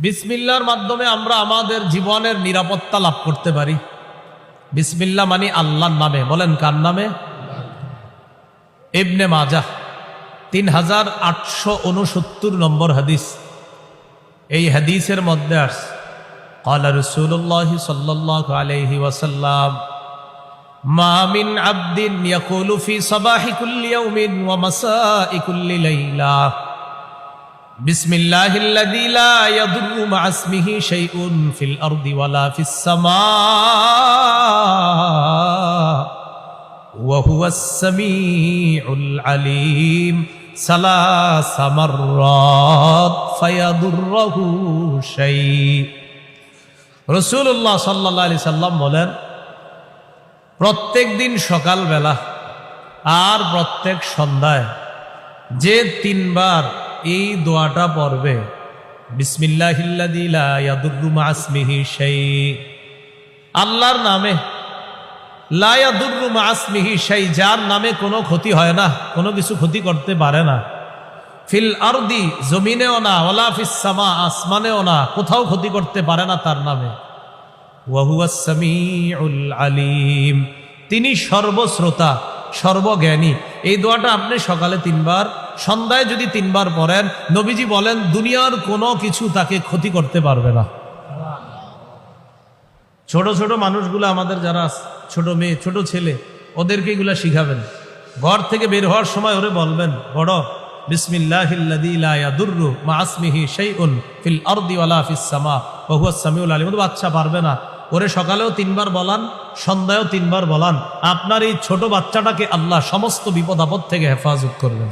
বিসমিল্লাহর মাধ্যমে আমরা আমাদের জীবনের নিরাপত্তা লাভ করতে পারি। বিসমিল্লাহ মানে আল্লাহর নামে। বলেন কার নামে? ইবনে মাজাহ 3869 নম্বর হাদিস। এই হাদিসের মধ্যে আসছে ক্বালা রাসূলুল্লাহ সাল্লাল্লাহু আলাইহি ওয়াসাল্লাম মা মিন আবদিন ইয়াকুলু ফি সাবাহি কুল্লি ইয়াউমিন ওয়া মাসাই কুল্লি লাইলা বিসমিল্লাহিল্লাযী লা ইয়াদুররু মা'a ইসমিহি শাইউন ফিল আরদি ওয়ালা ফিস সামা ওয়া হুয়াস সামিউল আলীম সালাসা মাররাত ফায়াদুররুহু শাই। রাসূলুল্লাহ সাল্লাল্লাহু আলাইহি সাল্লাম বলেন, প্রত্যেক দিন সকালবেলা আর প্রত্যেক সন্ধ্যায় যে তিনবার এই দোয়াটা পড়বে, বিসমিল্লাহিল্লাযী লা ইয়াদুররু মা'a ইসমিহি শাই, আল্লাহর নামে, লা ইয়াদুররু মা'a ইসমিহি শাই, যার নামে কোনো ক্ষতি হয় না, কোনো কিছু ক্ষতি করতে পারে না, ফিল আরদি, জমিনেও না, ওয়ালা ফিস সামা, আসমানেও না, কোথাও ক্ষতি করতে পারে না তার নামে, ওয়া হুয়াস সামিউল আলীম, তিনি সর্বশ্রোতা সর্বজ্ঞানী। এই দোয়াটা আপনি সকালে তিনবার, সন্ধ্যায় যদি তিনবার পড়েন, নবীজি বলেন দুনিয়ার কোনো কিছু তাকে ক্ষতি করতে পারবে না। ছোট ছোট মানুষগুলো আমাদের যারা ছোট মেয়ে ছোট ছেলে, ওদেরকে এগুলা শিখাবেন। ঘর থেকে বের হওয়ার সময় ওরে বলবেন, বড় বিসমিল্লাহিল্লাযী লা ইয়াদুররু মা'a ইসমিহি শাইউন ফিল আরদি ওয়ালা ফিস সামা ওয়া হুয়াস সামিউল আলীম। বাচ্চা পারবে না, ওরে সকালেও তিনবার বলান, সন্ধ্যায়ও তিনবার বলান। আপনার এই ছোট বাচ্চাটাকে আল্লাহ সমস্ত বিপদ আপদ থেকে হেফাজত করবেন।